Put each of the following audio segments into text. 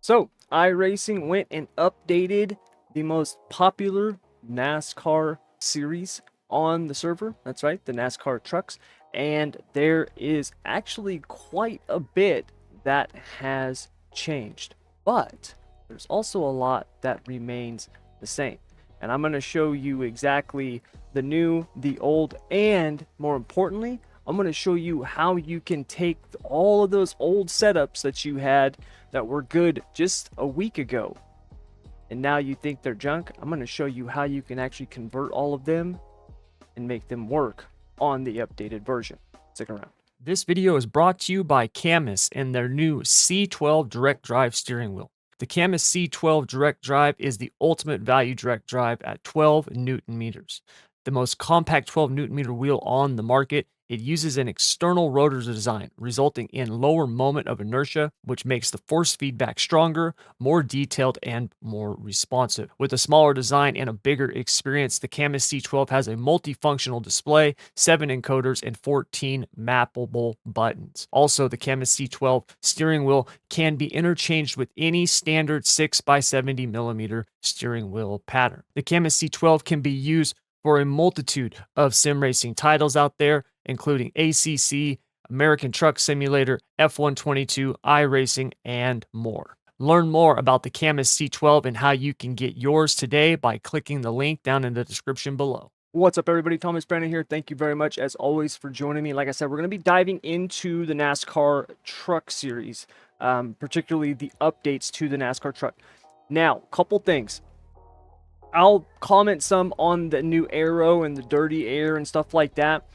So, iRacing went and updated the most popular NASCAR series on the server. That's right, the NASCAR trucks. And there is actually quite a bit that has changed. But there's also a lot that remains the same. And I'm going to show you exactly the new, the old, and more importantly, I'm going to show you how you can take all of those old setups that you had that were good just a week ago, and now you think they're junk. I'm going to show you how you can actually convert all of them and make them work on the updated version. Stick around. This video is brought to you by Cammus and their new C12 direct drive steering wheel. The Cammus C12 direct drive is the ultimate value direct drive at 12 Newton meters. The most compact 12 Newton meter wheel on the market. It uses an external rotor design, resulting in lower moment of inertia, which makes the force feedback stronger, more detailed, and more responsive. With a smaller design and a bigger experience, the Cammus C12 has a multifunctional display, 7 encoders, and 14 mappable buttons. Also, the Cammus C12 steering wheel can be interchanged with any standard 6x70 millimeter steering wheel pattern. The Cammus C12 can be used for a multitude of sim racing titles out there, including ACC, American Truck Simulator, F122, iRacing, and more. Learn more about the Cammus C12 and how you can get yours today by clicking the link down in the description below. What's up, everybody? Thomas Brandon here. Thank you very much, as always, for joining me. Like I said, we're going to be diving into the NASCAR Truck Series, particularly the updates to the NASCAR Truck. Now, couple things. I'll comment some on the new Aero and the dirty air and stuff like that.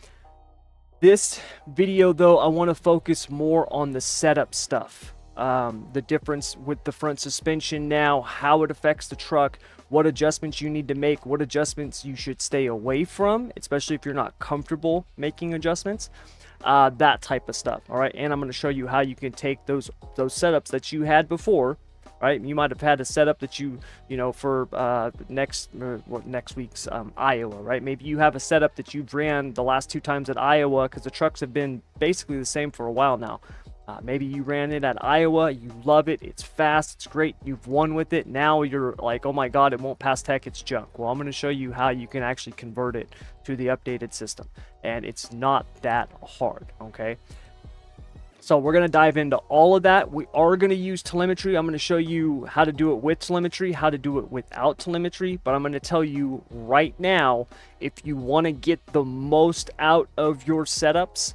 This video, though, I want to focus more on the setup stuff. The difference with the front suspension now, how it affects the truck, what adjustments you need to make, what adjustments you should stay away from, especially if you're not comfortable making adjustments, that type of stuff. All right, and I'm going to show you how you can take those setups that you had before. Right, you might have had a setup that you know, for next week's Iowa, right? Maybe you have a setup that you've ran the last 2 times at Iowa, because the trucks have been basically the same for a while now. Maybe you ran it at Iowa, you love it, it's fast, it's great, you've won with it. Now you're like, oh my god, it won't pass tech, it's junk. Well, I'm going to show you how you can actually convert it to the updated system, and it's not that hard, okay? So we're going to dive into all of that. We are going to use telemetry. I'm going to show you how to do it with telemetry, how to do it without telemetry. But I'm going to tell you right now, if you want to get the most out of your setups,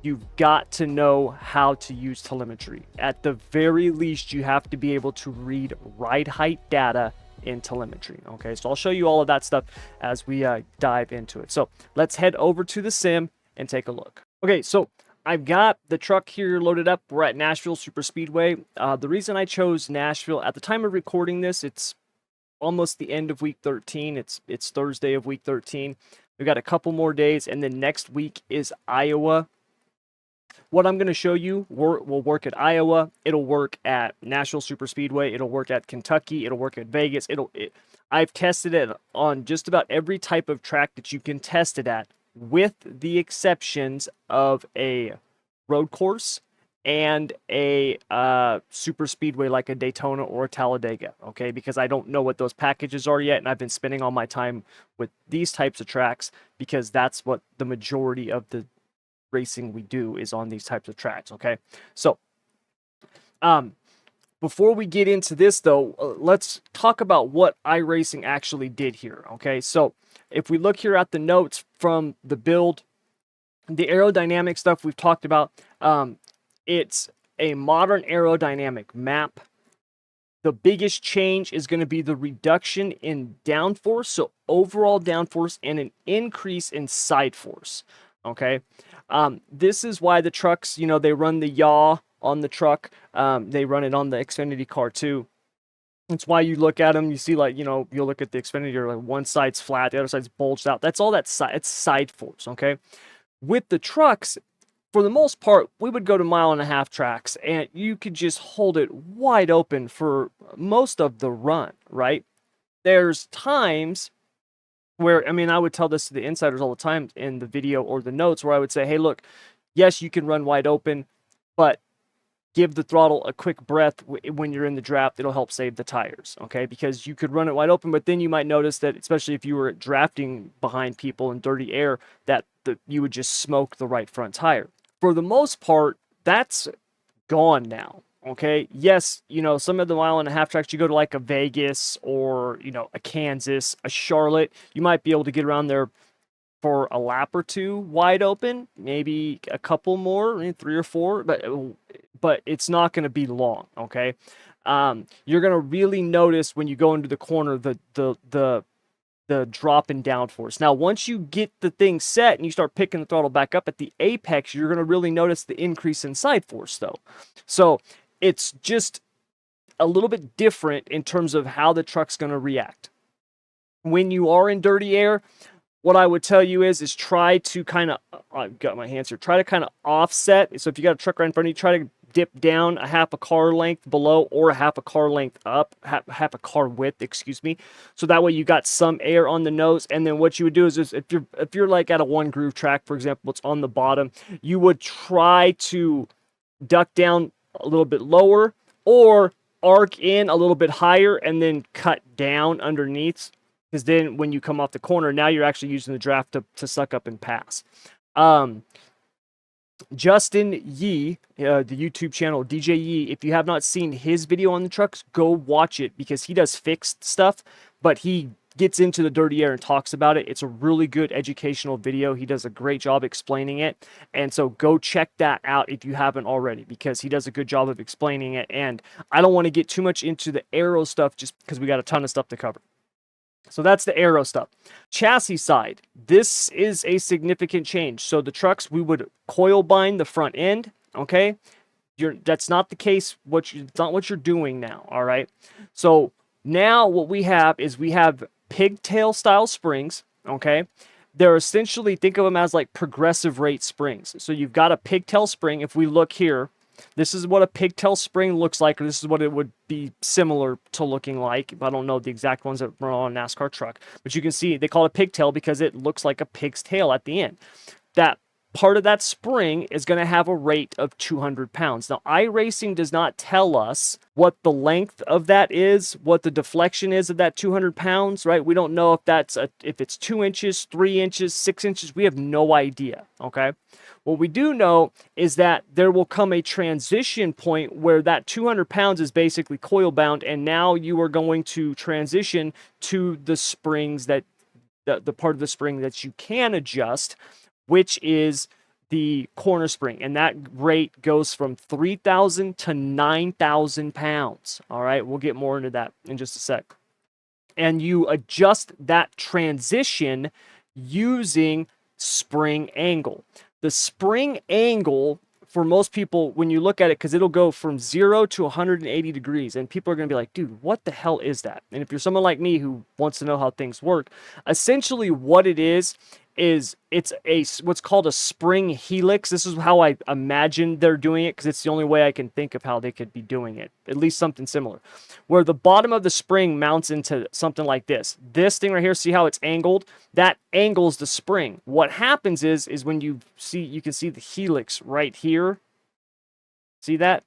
you've got to know how to use telemetry. At the very least, you have to be able to read ride height data in telemetry. Okay, so I'll show you all of that stuff as we dive into it. So let's head over to the sim and take a look. Okay, so I've got the truck here loaded up. We're at Nashville Super Speedway. The reason I chose Nashville, at the time of recording this, it's almost the end of week 13. It's Thursday of week 13. We've got a couple more days, and then next week is Iowa. What I'm going to show you will work at Iowa. It'll work at Nashville Super Speedway. It'll work at Kentucky. It'll work at Vegas. I've tested it on just about every type of track that you can test it at, with the exceptions of a road course and a super speedway like a Daytona or a Talladega, okay? Because I don't know what those packages are yet, and I've been spending all my time with these types of tracks because that's what the majority of the racing we do is on these types of tracks, okay? So, before we get into this, though, let's talk about what iRacing actually did here, okay? So, if we look here at the notes from the build, the aerodynamic stuff we've talked about, it's a modern aerodynamic map. The biggest change is going to be the reduction in downforce, so overall downforce, and an increase in side force, okay? This is why the trucks, you know, they run the yaw on the truck. They run it on the Xfinity car too. It's why you look at them, you see, like, you know, you'll look at the Xfinity, like one side's flat, the other side's bulged out. That's all that it's side force, okay? With the trucks, for the most part, we would go to 1.5 mile tracks, and you could just hold it wide open for most of the run, right? There's times where, I mean, I would tell this to the insiders all the time in the video or the notes, where I would say, hey, look, yes, you can run wide open, but give the throttle a quick breath when you're in the draft. It'll help save the tires, okay? Because you could run it wide open, but then you might notice that, especially if you were drafting behind people in dirty air, that you would just smoke the right front tire. For the most part, that's gone now. Okay. Yes, some of the 1.5 mile tracks, you go to like a Vegas or, a Kansas, a Charlotte, you might be able to get around there for a lap or two wide open, maybe a couple more, maybe 3 or 4, but it's not going to be long. Okay. You're going to really notice when you go into the corner, the drop in downforce. Now, once you get the thing set and you start picking the throttle back up at the apex, you're going to really notice the increase in side force, though. So it's just a little bit different in terms of how the truck's going to react. When you are in dirty air, what I would tell you is try to kind of, I've got my hands here, try to kind of offset. So if you got a truck right in front of you, try to dip down a half a car length below or a half a car length up, half a car width, excuse me. So that way you got some air on the nose. And then what you would do is if you're like at a 1-groove track, for example, it's on the bottom, you would try to duck down a little bit lower or arc in a little bit higher and then cut down underneath. Because then when you come off the corner, now you're actually using the draft to suck up and pass. Justin Yee, the YouTube channel DJ Yee, if you have not seen his video on the trucks, go watch it because he does fixed stuff, but he gets into the dirty air and talks about it. It's a really good educational video. He does a great job explaining it. And so go check that out if you haven't already, because he does a good job of explaining it. And I don't want to get too much into the aero stuff just because we got a ton of stuff to cover. So that's the aero stuff. Chassis side, this is a significant change. So the trucks, we would coil bind the front end, okay? That's not the case. It's not what you're doing now, all right? So now what we have is we have pigtail style springs, okay? They're essentially, think of them as like progressive rate springs. So you've got a pigtail spring. If we look here, this is what a pigtail spring looks like, or this is what it would be similar to looking like. I don't know the exact ones that run on a NASCAR truck, but you can see they call it pigtail because it looks like a pig's tail at the end. That part of that spring is going to have a rate of 200 pounds. Now, iRacing does not tell us what the length of that is, what the deflection is of that 200 pounds, right? We don't know if it's 2 inches, 3 inches, 6 inches. We have no idea, okay? What we do know is that there will come a transition point where that 200 pounds is basically coil bound, and now you are going to transition to the springs that the part of the spring that you can adjust, which is the corner spring. And that rate goes from 3,000 to 9,000 pounds. All right, we'll get more into that in just a sec. And you adjust that transition using spring angle. The spring angle, for most people, when you look at it, because it'll go from 0 to 180 degrees, and people are going to be like, dude, what the hell is that? And if you're someone like me who wants to know how things work, essentially what it is it's what's called a spring helix. This is how I imagine they're doing it, because it's the only way I can think of how they could be doing it, at least something similar, where the bottom of the spring mounts into something like this. This thing right here, see how it's angled? That angles the spring. What happens is when you can see the helix right here. See that?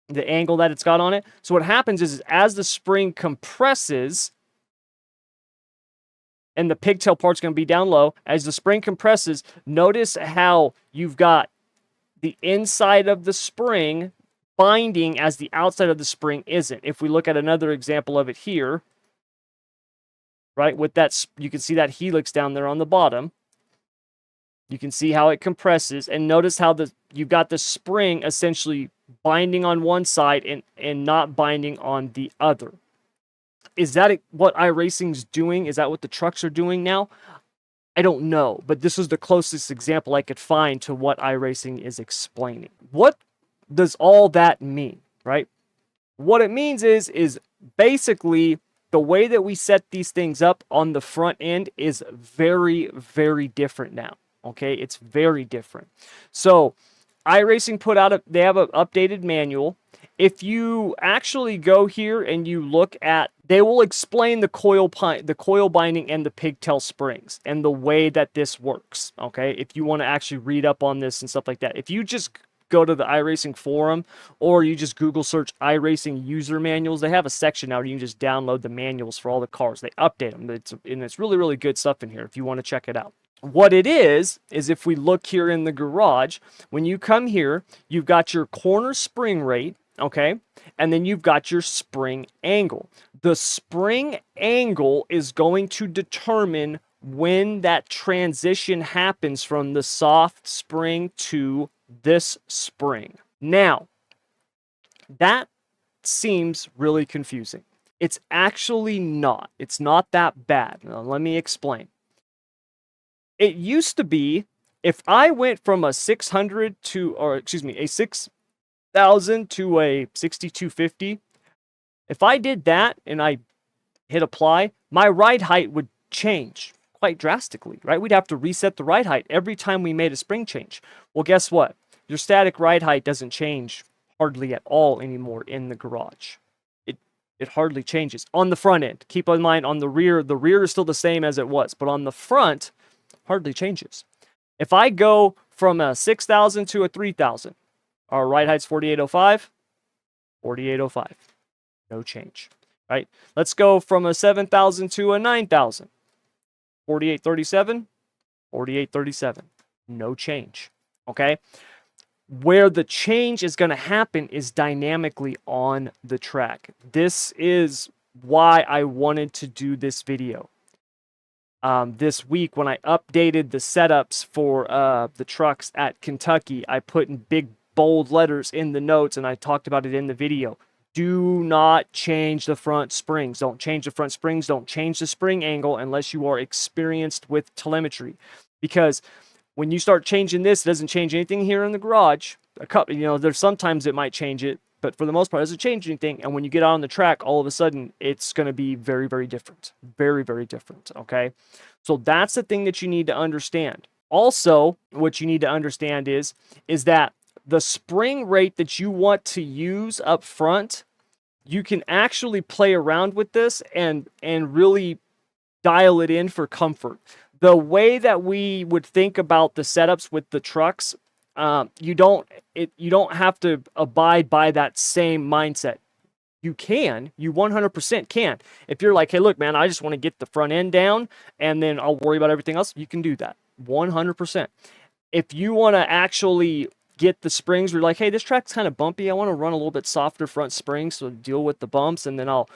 The angle that it's got on it. So what happens is as the spring compresses, and the pigtail part's going to be down low. As the spring compresses, notice how you've got the inside of the spring binding as the outside of the spring isn't. If we look at another example of it here, right, with that, you can see that helix down there on the bottom. You can see how it compresses, and notice how you've got the spring essentially binding on one side and not binding on the other. Is that what iRacing's doing? Is that what the trucks are doing now? I don't know, but this is the closest example I could find to what iRacing is explaining. What does all that mean, right? What it means is basically the way that we set these things up on the front end is very, very different now, okay? It's very different. So iRacing they have an updated manual. If you actually go here and you look at, they will explain the coil binding and the pigtail springs and the way that this works, okay? If you want to actually read up on this and stuff like that. If you just go to the iRacing forum, or you just Google search iRacing user manuals. They have a section now where you can just download the manuals for all the cars. They update them. And it's really, really good stuff in here if you want to check it out. What it is if we look here in the garage, when you come here, you've got your corner spring rate, okay? And then you've got your spring angle. The spring angle is going to determine when that transition happens from the soft spring to this spring. Now, that seems really confusing. It's actually not. It's not that bad. Now, let me explain. It used to be, if I went from a 600 to, or excuse me, a 6,000 to a 6250, if I did that and I hit apply, my ride height would change quite drastically, right? We'd have to reset the ride height every time we made a spring change. Well, guess what? Your static ride height doesn't change hardly at all anymore in the garage. It hardly changes. On the front end, keep in mind, on the rear is still the same as it was, but on the front, hardly changes. If I go from a 6,000 to a 3,000, our ride height's 4,805, 4,805, no change, right? Let's go from a 7,000 to a 9,000, 4,837, 4,837, no change, okay? Where the change is going to happen is dynamically on the track. This is why I wanted to do this video. This week, when I updated the setups for the trucks at Kentucky, I put in big bold letters in the notes, and I talked about it in the video. Do not change the front springs. Don't change the front springs. Don't change the spring angle unless you are experienced with telemetry. Because when you start changing this, it doesn't change anything here in the garage. There's sometimes it might change it, but for the most part, it doesn't change anything. And when you get out on the track, all of a sudden, it's going to be very, very different. Very, very different, okay? So that's the thing that you need to understand. Also, what you need to understand is that the spring rate that you want to use up front, you can actually play around with this and really dial it in for comfort. The way that we would think about the setups with the trucks, you don't have to abide by that same mindset. You 100% can. If you're like, hey, look, man, I just want to get the front end down and then I'll worry about everything else, you can do that 100%. If you want to actually get the springs, we're like, hey, this track's kind of bumpy, I want to run a little bit softer front springs so deal with the bumps, and then I'll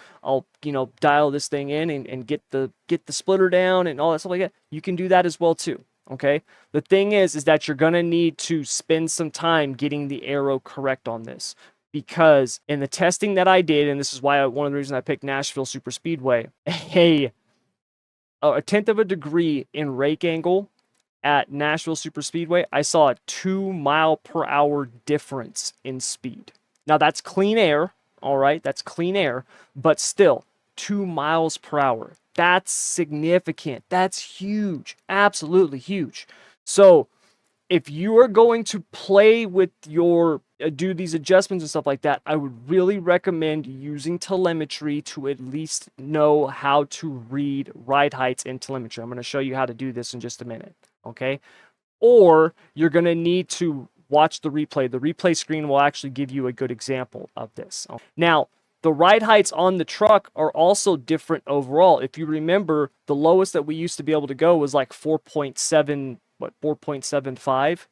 dial this thing in and get the splitter down and all that stuff like that. You can do that as well too. Okay, the thing is that you're gonna need to spend some time getting the aero correct on this, because in the testing that I did, and this is why one of the reasons I picked Nashville Super Speedway, a 1/10 of a degree in rake angle at Nashville Super Speedway, I saw a 2 mile per hour difference in speed. Now that's clean air, all right, that's clean air, but still 2 miles per hour. That's significant. That's huge. Absolutely huge. So if you are going to play with your, do these adjustments and stuff like that, I would really recommend using telemetry to at least know how to read ride heights in telemetry. I'm going to show you how to do this in just a minute. Okay. Or you're going to need to watch the replay. The replay screen will actually give you a good example of this. Now, the ride heights on the truck are also different overall. If you remember, the lowest that we used to be able to go was like 4.75.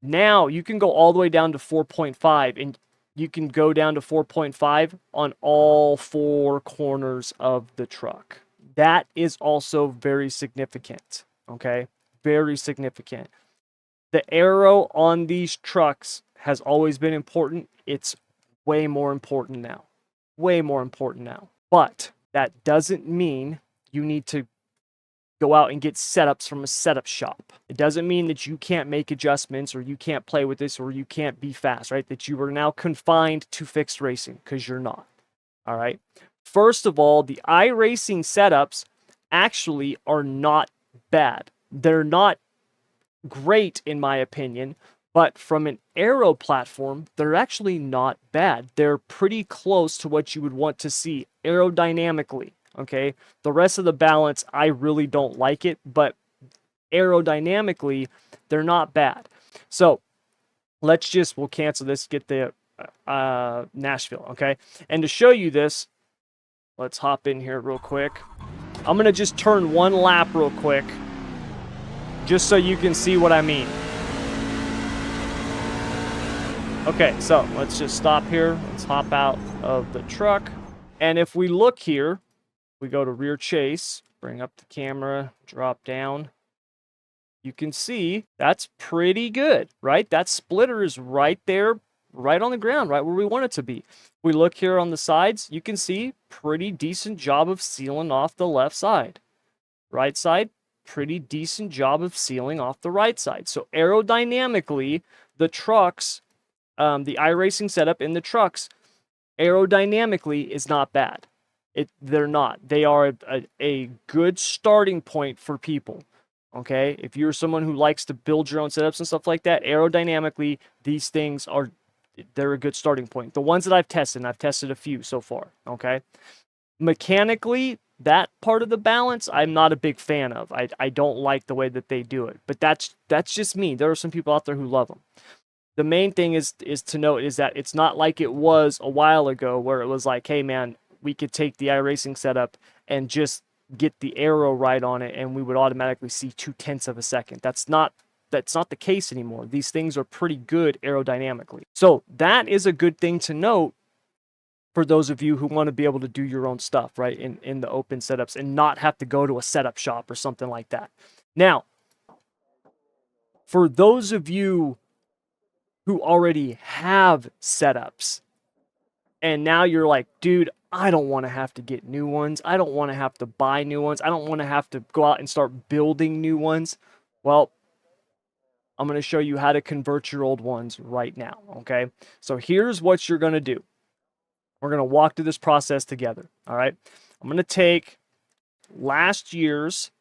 Now you can go all the way down to 4.5, and you can go down to 4.5 on all four corners of the truck. That is also very significant, okay? Very significant. The aero on these trucks has always been important. It's way more important now. Way more important now. But that doesn't mean you need to go out and get setups from a setup shop. It doesn't mean that you can't make adjustments or you can't play with this or you can't be fast, right? That you are now confined to fixed racing, because you're not. All right. First of all, the iRacing setups actually are not bad. They're not great in my opinion, but from an aero platform, they're actually not bad. They're pretty close to what you would want to see aerodynamically, okay? The rest of the balance, I really don't like it, but aerodynamically, they're not bad. So we'll cancel this, get the Nashville, okay? And to show you this, let's hop in here real quick. I'm going to just turn one lap real quick, just so you can see what I mean. Okay, so let's just stop here. Let's hop out of the truck. And if we look here, we go to rear chase, bring up the camera, drop down. You can see that's pretty good, right? That splitter is right there, right on the ground, right where we want it to be. We look here on the sides, you can see pretty decent job of sealing off the left side. Right side, pretty decent job of sealing off the right side. So aerodynamically, the trucks, the iRacing setup in the trucks, aerodynamically is not bad. They're not. They are a good starting point for people. Okay, if you're someone who likes to build your own setups and stuff like that, aerodynamically, these things they're a good starting point. The ones that I've tested, and I've tested a few so far, okay? Mechanically, that part of the balance, I'm not a big fan of. I don't like the way that they do it, but that's just me. There are some people out there who love them. The main thing is to note is that it's not like it was a while ago where it was like, hey man, we could take the iRacing setup and just get the aero right on it and we would automatically see 0.2 of a second. That's not the case anymore. These things are pretty good aerodynamically. So that is a good thing to note for those of you who want to be able to do your own stuff, right, in the open setups and not have to go to a setup shop or something like that. Now, for those of you who already have setups and now you're like, dude, I don't want to have to get new ones. I don't want to have to buy new ones. I don't want to have to go out and start building new ones. Well, I'm going to show you how to convert your old ones right now, okay? So here's what you're going to do. We're going to walk through this process together, all right? I'm going to take last year's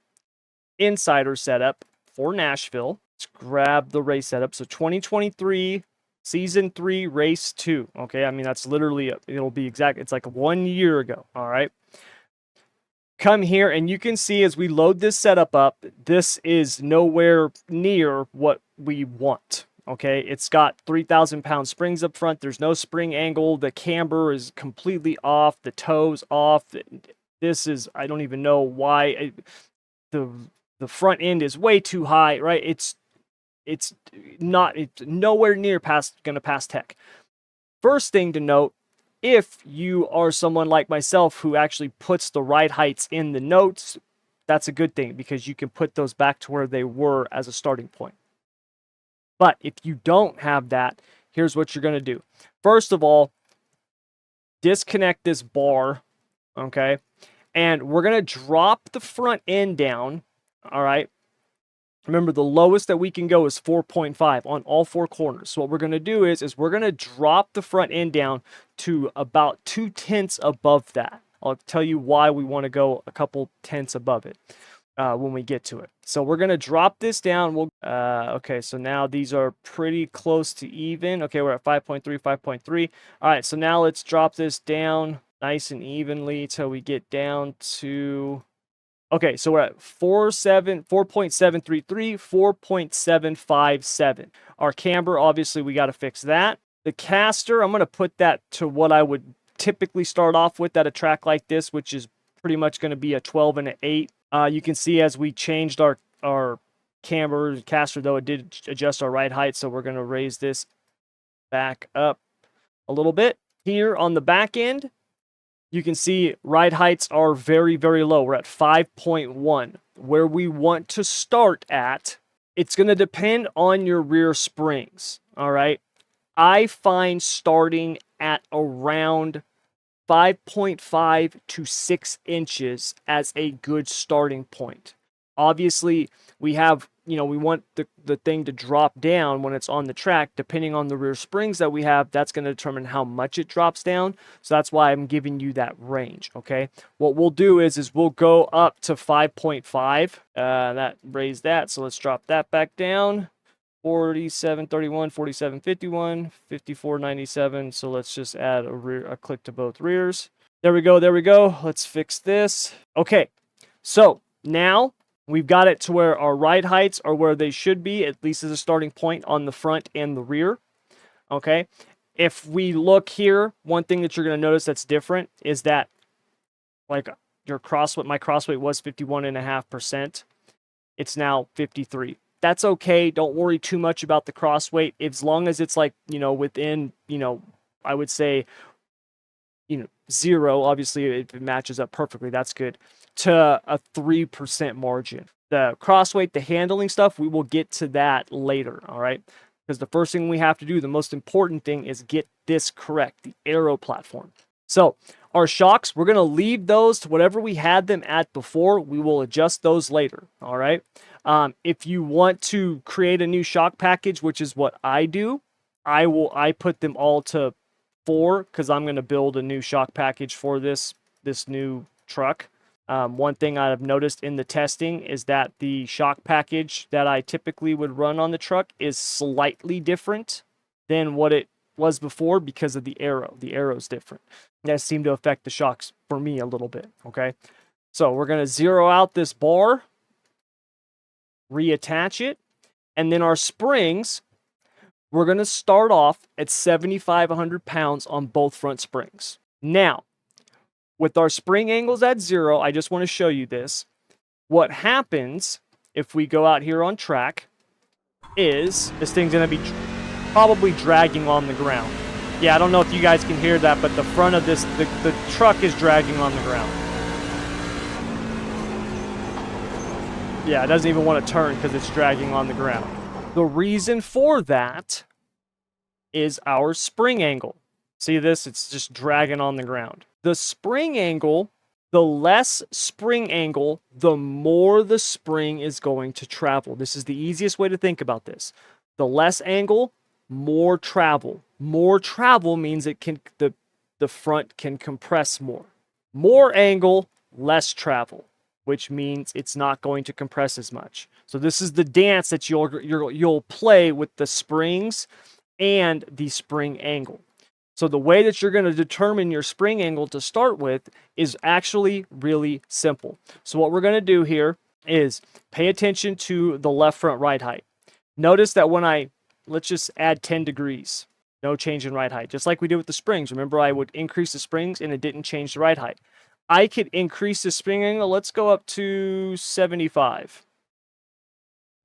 insider setup for Nashville. Let's grab the race setup. So 2023 Season 3, Race 2. Okay, I mean, that's literally, it'll be exact. It's like 1 year ago, all right? Come here, and you can see as we load this setup up, this is nowhere near what we want, okay? It's got 3,000-pound springs up front. There's no spring angle. The camber is completely off. The toe's off. This is, I don't even know why. The front end is way too high, right? It's nowhere near gonna pass tech. First thing to note, if you are someone like myself who actually puts the ride heights in the notes, that's a good thing because you can put those back to where they were as a starting point. But if you don't have that, here's what you're going to do. First of all, disconnect this bar, okay? And we're going to drop the front end down, all right? Remember, the lowest that we can go is 4.5 on all four corners. So what we're going to do is we're going to drop the front end down to about 0.2 above that. I'll tell you why we want to go a couple tenths above it when we get to it. So we're going to drop this down. Okay, so now these are pretty close to even. Okay, we're at 5.3, 5.3. All right, so now let's drop this down nice and evenly till we get down to... Okay, so we're at 4.733, 4.757. Our camber, obviously, we got to fix that. The caster, I'm going to put that to what I would typically start off with at a track like this, which is pretty much going to be a 12 and an 8. You can see as we changed our camber caster, though, it did adjust our ride height, so we're going to raise this back up a little bit. Here on the back end, you can see ride heights are very, very low. We're at 5.1. Where we want to start at, it's going to depend on your rear springs, all right? I find starting at around 5.5 to 6 inches as a good starting point. Obviously, we have, we want the thing to drop down when it's on the track. Depending on the rear springs that we have, that's going to determine how much it drops down. So that's why I'm giving you that range, okay? What we'll do is we'll go up to 5.5. That raised that, so let's drop that back down. 47.31, 47.51, 54.97. So let's just add a click to both rears. There we go, there we go. Let's fix this. Okay, so now we've got it to where our ride heights are where they should be, at least as a starting point on the front and the rear. Okay. If we look here, one thing that you're going to notice that's different is that, like, your crossweight, my crossweight was 51.5%. It's now 53. That's okay. Don't worry too much about the crossweight. As long as it's like, within, I would say, 0, obviously if it matches up perfectly, that's good, to a 3% margin. The crossweight, the handling stuff, we will get to that later, all right? Because the first thing we have to do, the most important thing, is get this correct, the Aero platform. So our shocks, we're going to leave those to whatever we had them at before. We will adjust those later, all right? If you want to create a new shock package, which is what I do, I put them all to 4 because I'm going to build a new shock package for this new truck. One thing I've noticed in the testing is that the shock package that I typically would run on the truck is slightly different than what it was before because of the Aero. The Aero's different. That seemed to affect the shocks for me a little bit, okay? So we're going to zero out this bar, reattach it, and then our springs, we're going to start off at 7,500 pounds on both front springs. Now, with our spring angles at 0, I just want to show you this. What happens if we go out here on track is this thing's going to be probably dragging on the ground. Yeah, I don't know if you guys can hear that, but the front of this, the truck is dragging on the ground. Yeah, it doesn't even want to turn because it's dragging on the ground. The reason for that is our spring angle. See this? It's just dragging on the ground. The spring angle, the less spring angle, the more the spring is going to travel. This is the easiest way to think about this. The less angle, more travel. More travel means it can the front can compress more. More angle, less travel, which means it's not going to compress as much. So this is the dance that you'll play with the springs and the spring angle. So the way that you're going to determine your spring angle to start with is actually really simple. So what we're going to do here is pay attention to the left front ride height. Notice that when let's just add 10 degrees, no change in ride height. Just like we did with the springs. Remember, I would increase the springs and it didn't change the ride height. I could increase the spring angle. Let's go up to 75.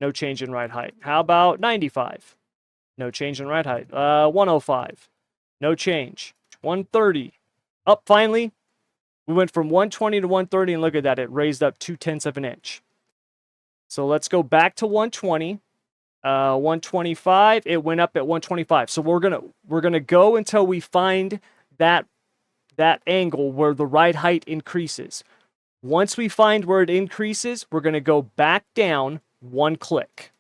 No change in ride height. How about 95? No change in ride height. 105. No change. 130. Up finally. We went from 120 to 130, and look at that. It raised up 2/10 of an inch. So let's go back to 120. 125. It went up at 125. So we're gonna go until we find that angle where the ride height increases. Once we find where it increases, we're gonna go back down 1 click.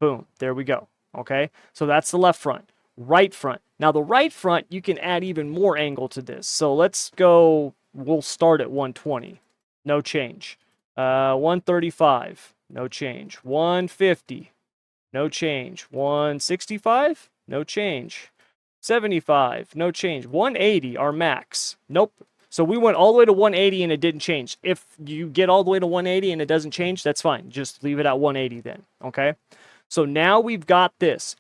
Boom. There we go. Okay. So that's the left front. Right front. Now the right front, you can add even more angle to this. So let's go, we'll start at 120. No change. 135. No change. 150. No change. 165. No change. 75. No change. 180, our max. Nope. So we went all the way to 180 and it didn't change. If you get all the way to 180 and it doesn't change, that's fine. Just leave it at 180 then. Okay. So now we've got this.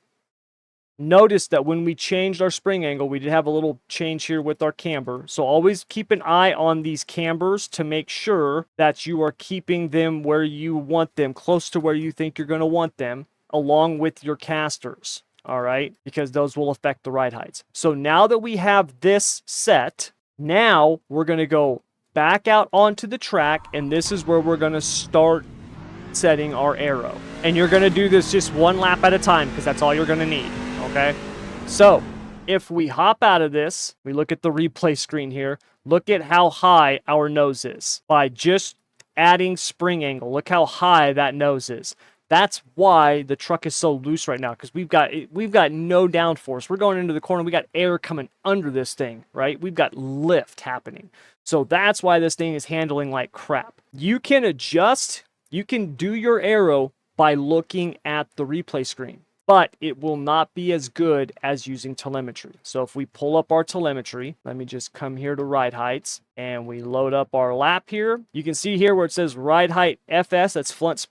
Notice that when we changed our spring angle, we did have a little change here with our camber. So always keep an eye on these cambers to make sure that you are keeping them where you want them, close to where you think you're going to want them, along with your casters. All right, because those will affect the ride heights. So now that we have this set, now we're going to go back out onto the track, and this is where we're going to start setting our aero. And you're going to do this just one lap at a time because that's all you're going to need. Okay, so if we hop out of this, we look at the replay screen here, look at how high our nose is by just adding spring angle. Look how high that nose is. That's why the truck is so loose right now, because we've got no downforce. We're going into the corner. We got air coming under this thing, right? We've got lift happening. So that's why this thing is handling like crap. You can adjust. You can do your aero by looking at the replay screen. but it will not be as good as using telemetry. So if we pull up our telemetry, let me just come here to ride heights and we load up our lap here. You can see here where it says ride height FS, that's front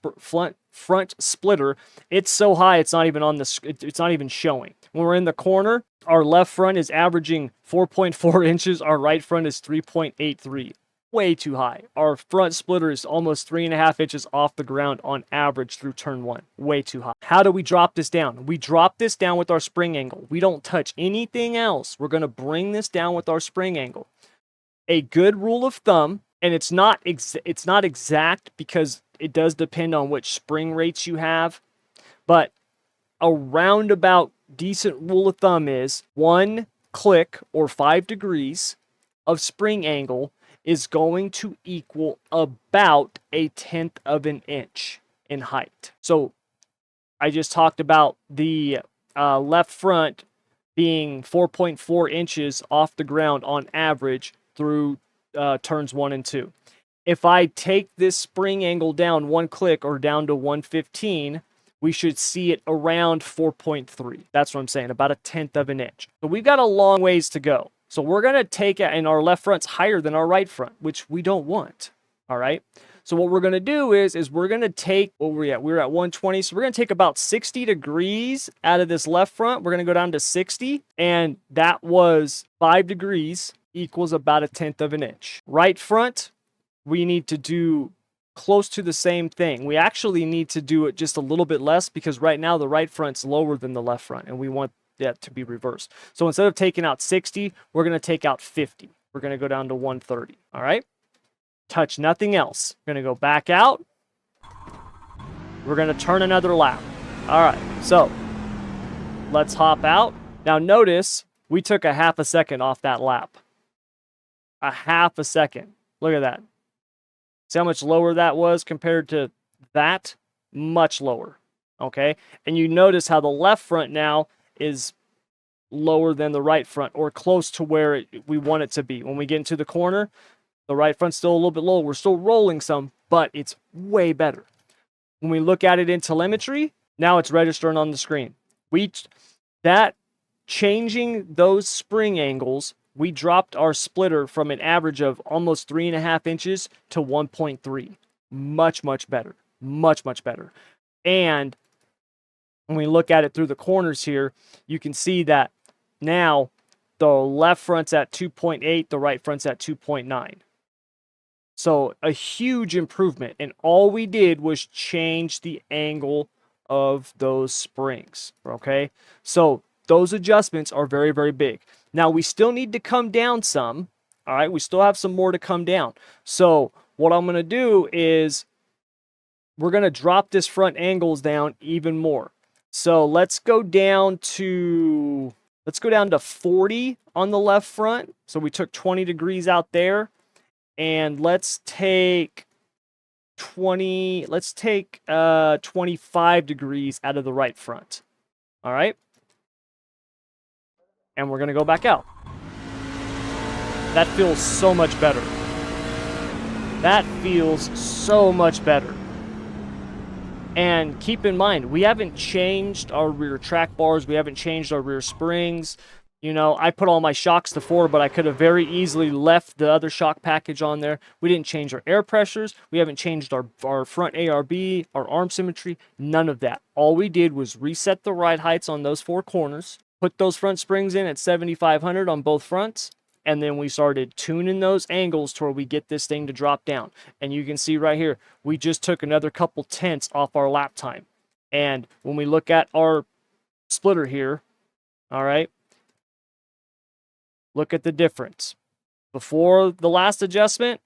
splitter. It's so high it's not even on the it's not even showing. When we're in the corner, our left front is averaging 4.4 inches, our right front is 3.83. Way too high. Our front splitter is almost 3.5 inches off the ground on average through turn 1. Way too high. How do we drop this down? We drop this down with our spring angle. We don't touch anything else. We're going to bring this down with our spring angle. A good rule of thumb, and it's not exact because it does depend on which spring rates you have, but a roundabout decent rule of thumb is 1 click or 5 degrees of spring angle is going to equal about 1/10 of an inch in height. So I just talked about the left front being 4.4 inches off the ground on average through turns 1 and 2. If I take this spring angle down 1 click or down to 115, we should see it around 4.3. That's what I'm saying, about 1/10 of an inch. So we've got a long ways to go. So we're going to take it, and our left front's higher than our right front, which we don't want, all right? So what we're going to do is we're going to take, what were we at? We were at 120, so we're going to take about 60 degrees out of this left front. We're going to go down to 60, and that was 5 degrees equals about 1/10 of an inch. Right front, we need to do close to the same thing. We actually need to do it just a little bit less because right now the right front's lower than the left front, and we want that to be reversed. So instead of taking out 60, we're going to take out 50. We're going to go down to 130. All right? Touch nothing else. We're going to go back out. We're going to turn another lap. All right. So let's hop out. Now notice we took a half a second off that lap. A half a second. Look at that. See how much lower that was compared to that? Much lower. Okay? And you notice how the left front now is lower than the right front, or close to where we want it to be. When we get into the corner, the right front's still a little bit lower. We're still rolling some, but it's way better. When we look at it in telemetry, now it's registering on the screen. That changing those spring angles, we dropped our splitter from an average of almost 3.5 inches to 1.3. Much, much better. Much, much better. And when we look at it through the corners here, you can see that now the left front's at 2.8, the right front's at 2.9. So a huge improvement. And all we did was change the angle of those springs. Okay? So those adjustments are very, very big. Now we still need to come down some. All right? We still have some more to come down. So what I'm going to do is we're going to drop this front angles down even more. So let's go down to 40 on the left front. So we took 20 degrees out there, and let's take 25 degrees out of the right front. All right? And we're going to go back out. That feels so much better. That feels so much better. And keep in mind, we haven't changed our rear track bars. We haven't changed our rear springs. You know, I put all my shocks to 4, but I could have very easily left the other shock package on there. We didn't change our air pressures. We haven't changed our front ARB, our arm symmetry, none of that. All we did was reset the ride heights on those 4 corners, put those front springs in at 7,500 on both fronts, and then we started tuning those angles to where we get this thing to drop down. And you can see right here, we just took another couple tenths off our lap time. And when we look at our splitter here, all right, look at the difference. Before the last adjustment,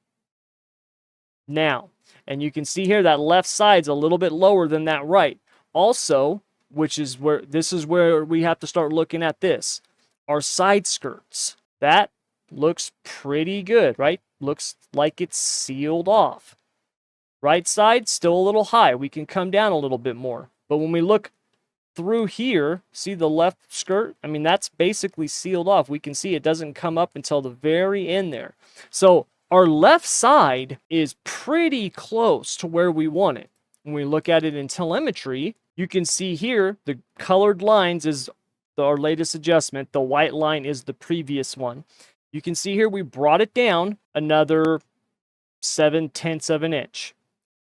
now. And you can see here that left side's a little bit lower than that right. Also, this is where we have to start looking at this. Our side skirts. That looks pretty good, right? Looks like it's sealed off. Right side, still a little high. We can come down a little bit more. But when we look through here, see the left skirt? I mean, that's basically sealed off. We can see it doesn't come up until the very end there. So our left side is pretty close to where we want it. When we look at it in telemetry, You can see here, the colored lines is our latest adjustment. The white line is the previous one. You can see here we brought it down another 7/10 of an inch.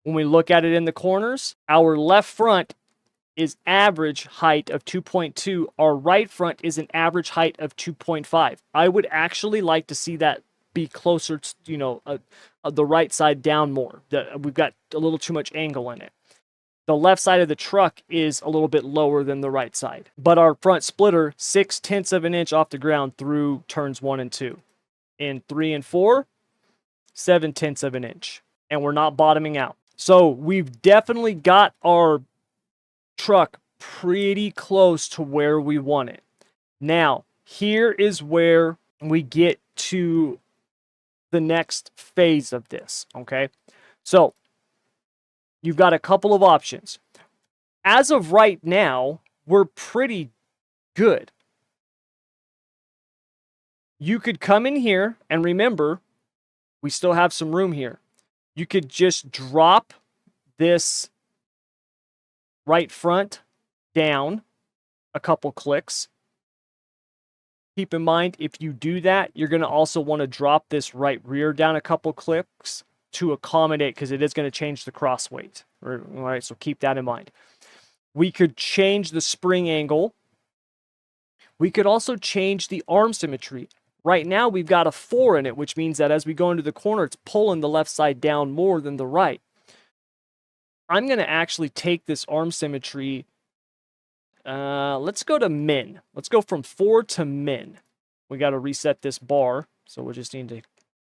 When we look at it in the corners, our left front is average height of 2.2. Our right front is an average height of 2.5. I would actually like to see that be closer to, the right side down more. We've got a little too much angle in it. The left side of the truck is a little bit lower than the right side. But our front splitter, 6/10 of an inch off the ground through turns 1 and 2. In 3 and 4, 7/10 of an inch. And we're not bottoming out. So we've definitely got our truck pretty close to where we want it. Now, here is where we get to the next phase of this, okay? So, you've got a couple of options. As of right now, we're pretty good. You could come in here, and remember, we still have some room here. You could just drop this right front down a couple clicks. Keep in mind, if you do that, you're going to also want to drop this right rear down a couple clicks to accommodate, because it is going to change the cross weight. All right, so keep that in mind. We could change the spring angle. We could also change the arm symmetry. Right now, we've got a 4 in it, which means that as we go into the corner, it's pulling the left side down more than the right. I'm going to actually take this arm symmetry. Let's go to min. Let's go from 4 to min. We got to reset this bar, so we'll just need to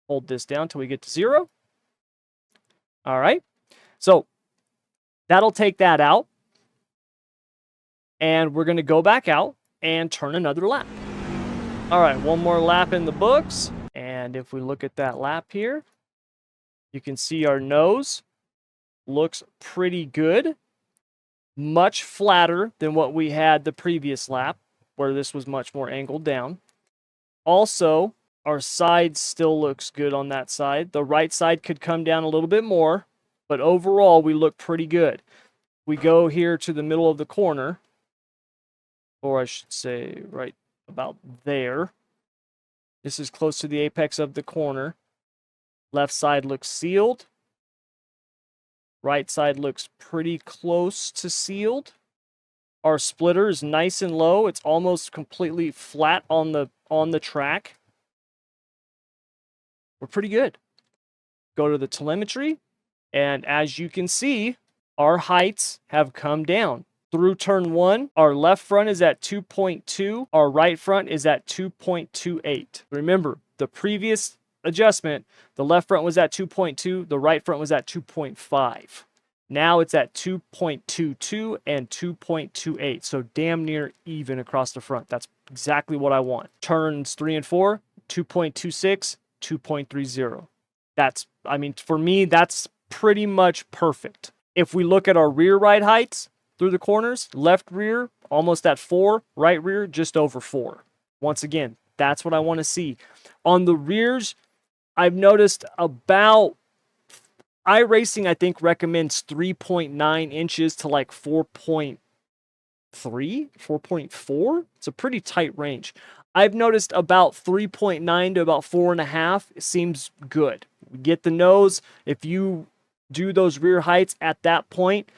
hold this down till we get to 0. All right. So that'll take that out. And we're going to go back out and turn another lap. All right, one more lap in the books. And if we look at that lap here, you can see our nose looks pretty good. Much flatter than what we had the previous lap, where this was much more angled down. Also, our side still looks good on that side. The right side could come down a little bit more, but overall, we look pretty good. We go here to the middle of the corner, or I should say right about there. This is close to the apex of the corner. Left side looks sealed. Right side looks pretty close to sealed. Our splitter is nice and low. It's almost completely flat on the track. We're pretty good. Go to the telemetry, and as you can see, our heights have come down. Through turn 1, our left front is at 2.2. Our right front is at 2.28. Remember, the previous adjustment, the left front was at 2.2, the right front was at 2.5. Now it's at 2.22 and 2.28, so damn near even across the front. That's exactly what I want. Turns 3 and 4, 2.26, 2.30. For me, that's pretty much perfect. If we look at our rear right heights through the corners, left rear almost at 4, right rear just over 4. Once again, that's what I want to see. On the rears, I've noticed about iRacing, I think, recommends 3.9 inches to like 4.3, 4.4. It's a pretty tight range. I've noticed about 3.9 to about 4.5 seems good. Get the nose. If you do those rear heights at that point,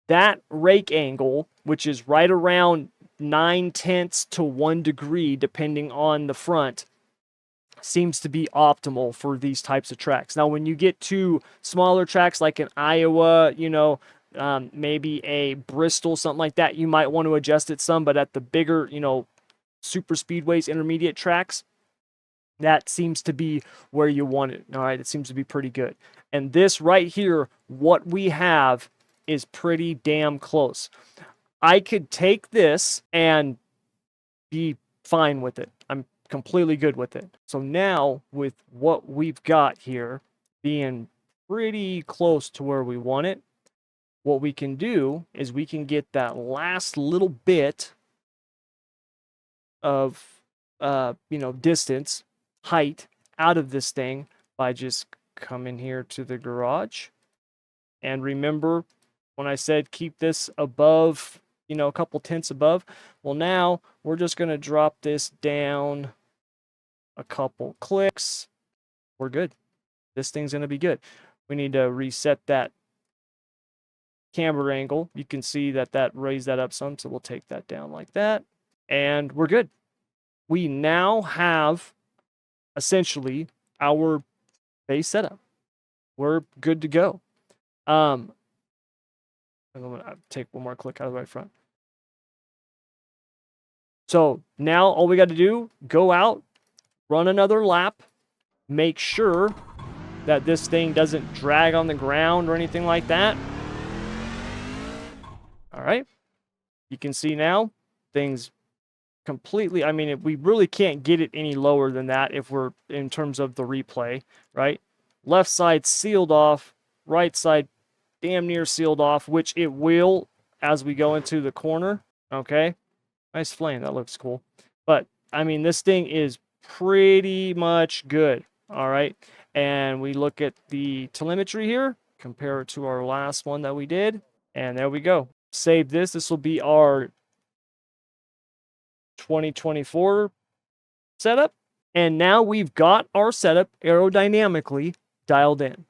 that rake angle, which is right around 9/10 to 1 degree, depending on the front, seems to be optimal for these types of tracks. Now, when you get to smaller tracks like in Iowa, maybe a Bristol, something like that, you might want to adjust it some, but at the bigger, super speedways, intermediate tracks, that seems to be where you want it. All right, it seems to be pretty good. And this right here, what we have is pretty damn close. I could take this and be fine with it. I'm completely good with it. So now, with what we've got here being pretty close to where we want it, what we can do is we can get that last little bit of distance, height out of this thing by just coming here to the garage. And remember, when I said keep this above, you know, a couple tenths above. Well, now we're just going to drop this down a couple clicks. We're good. This thing's going to be good. We need to reset that camber angle. You can see that raised that up some, so we'll take that down like that, and we're good. We now have essentially our base setup. We're good to go. I'm gonna take one more click out of the right front. So now all we got to do, go out, run another lap, make sure that this thing doesn't drag on the ground or anything like that. All right. You can see now things completely, I mean, we really can't get it any lower than that if we're in terms of the replay, right? Left side sealed off, right side damn near sealed off, which it will as we go into the corner. Okay. Nice flame. That looks cool. But, I mean, this thing is pretty much good. All right. And we look at the telemetry here, compare it to our last one that we did. And there we go. Save this. This will be our 2024 setup. And now we've got our setup aerodynamically dialed in.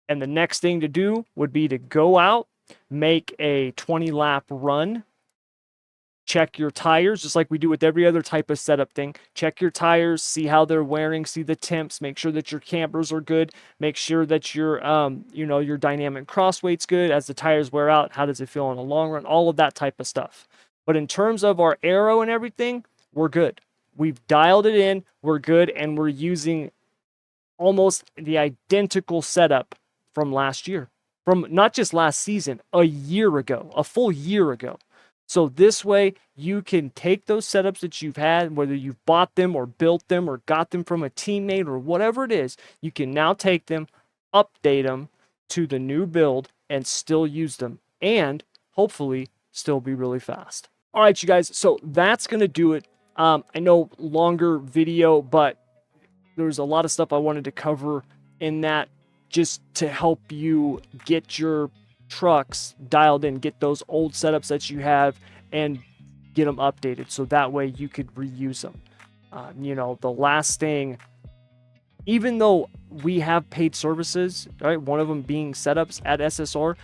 And the next thing to do would be to go out, make a 20-lap run, check your tires, just like we do with every other type of setup thing. Check your tires, see how they're wearing, see the temps, make sure that your cambers are good, make sure that your, your dynamic cross weight's good. As the tires wear out, how does it feel in the long run? All of that type of stuff. But in terms of our aero and everything, we're good. We've dialed it in, we're good, and we're using almost the identical setup from last year. From not just last season, a year ago, a full year ago. So this way, you can take those setups that you've had, whether you've bought them or built them or got them from a teammate or whatever it is, you can now take them, update them to the new build and still use them and hopefully still be really fast. All right, you guys, so that's going to do it. I know longer video, but there's a lot of stuff I wanted to cover in that just to help you get your trucks dialed in, get those old setups that you have and get them updated so that way you could reuse them. The last thing, even though we have paid services, right, one of them being setups at SSR,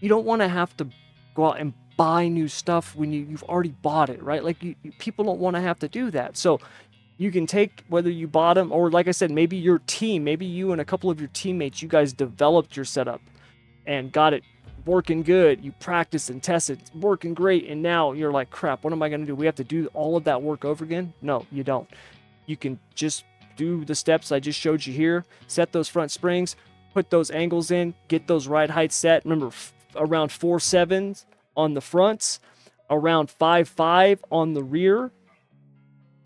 you don't want to have to go out and buy new stuff when you've already bought it, right? Like people don't want to have to do that. So you can take, whether you bought them or, like I said, maybe your team, maybe you and a couple of your teammates, you guys developed your setup and got it working good. You practiced and tested, working great, and now you're like, crap, what am I going to do? We have to do all of that work over again? No, you don't. You can just do the steps I just showed you here, set those front springs, put those angles in, get those ride heights set. Remember, around 4.7 on the fronts, around 5.5 on the rear,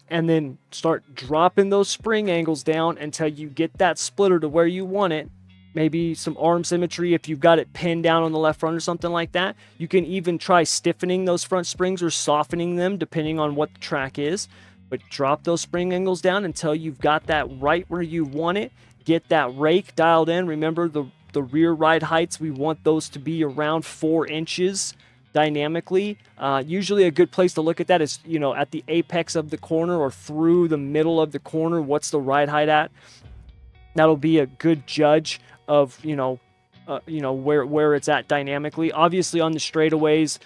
and then start dropping those spring angles down until you get that splitter to where you want it. Maybe some arm symmetry if you've got it pinned down on the left front or something like that. You can even try stiffening those front springs or softening them depending on what the track is. But drop those spring angles down until you've got that right where you want it. Get that rake dialed in. Remember the rear ride heights, we want those to be around 4 inches dynamically. Usually a good place to look at that is, at the apex of the corner or through the middle of the corner. What's the ride height at? That'll be a good judge of, where it's at dynamically. Obviously on the straightaways,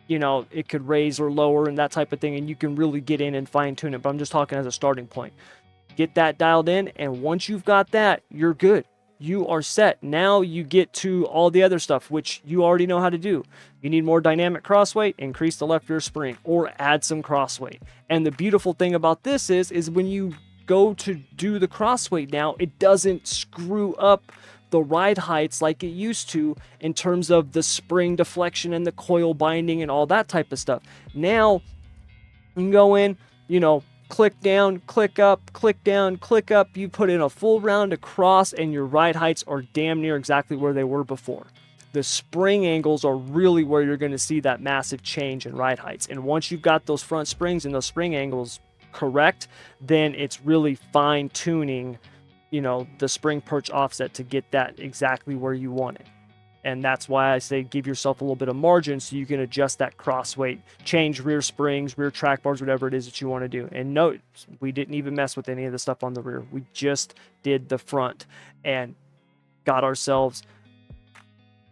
it could raise or lower and that type of thing, and you can really get in and fine tune it. But I'm just talking as a starting point. Get that dialed in, and once you've got that, you're good. You are set. Now you get to all the other stuff, which you already know how to do. You need more dynamic crossweight, increase the left rear spring, or add some crossweight. And the beautiful thing about this is when you go to do the crossweight now, it doesn't screw up the ride heights like it used to in terms of the spring deflection and the coil binding and all that type of stuff. Now you can go in, click down, click up, click down, click up. You put in a full round across and your ride heights are damn near exactly where they were before. The spring angles are really where you're going to see that massive change in ride heights. And once you've got those front springs and those spring angles correct, then it's really fine tuning, the spring perch offset to get that exactly where you want it. And that's why I say give yourself a little bit of margin so you can adjust that cross weight, change rear springs, rear track bars, whatever it is that you want to do. And note, we didn't even mess with any of the stuff on the rear. We just did the front and got ourselves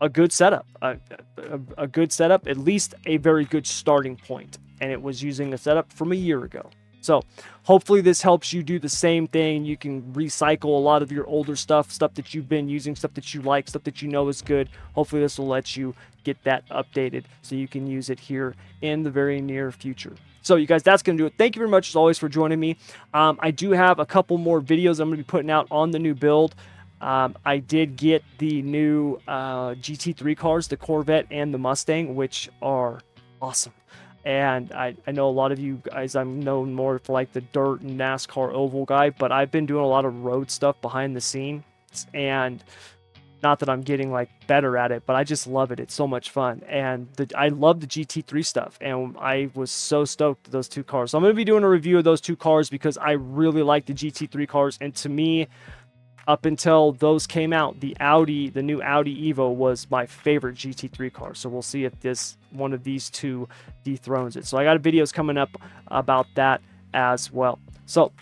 a good setup, a good setup, at least a very good starting point. And it was using a setup from a year ago. So hopefully this helps you do the same thing. You can recycle a lot of your older stuff that you've been using, stuff that you like, stuff that you know is good. Hopefully this will let you get that updated so you can use it here in the very near future. So you guys, that's going to do it. Thank you very much as always for joining me. I do have a couple more videos I'm going to be putting out on the new build. I did get the new GT3 cars, the Corvette and the Mustang, which are awesome. And I know a lot of you guys, I'm known more for like the dirt and NASCAR oval guy, but I've been doing a lot of road stuff behind the scenes, and not that I'm getting like better at it, but I just love it. It's so much fun. And I love the GT3 stuff, and I was so stoked with those two cars. So I'm going to be doing a review of those two cars because I really like the GT3 cars. And to me, up until those came out, the new Audi Evo was my favorite GT3 car. So we'll see if one of these two dethrones it. So I got videos coming up about that as well. So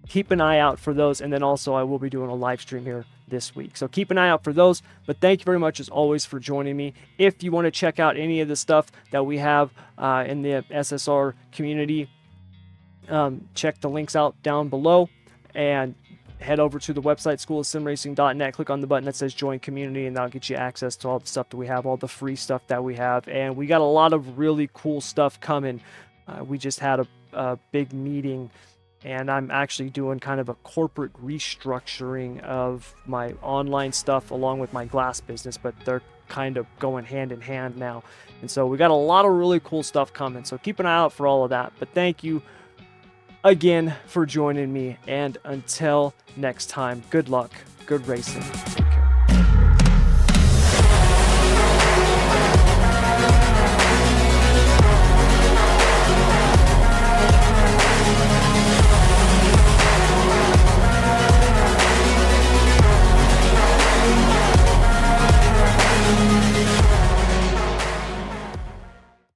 keep an eye out for those. And then also I will be doing a live stream here this week. So keep an eye out for those. But thank you very much as always for joining me. If you want to check out any of the stuff that we have in the SSR community, check the links out down below and head over to the website schoolofsimracing.net, click on the button that says join community, and that'll get you access to all the stuff that we have, all the free stuff that we have. And we got a lot of really cool stuff coming. We just had a big meeting, and I'm actually doing kind of a corporate restructuring of my online stuff along with my glass business, but they're kind of going hand in hand now. And so we got a lot of really cool stuff coming, so keep an eye out for all of that. But thank you again for joining me, and until next time, good luck, good racing.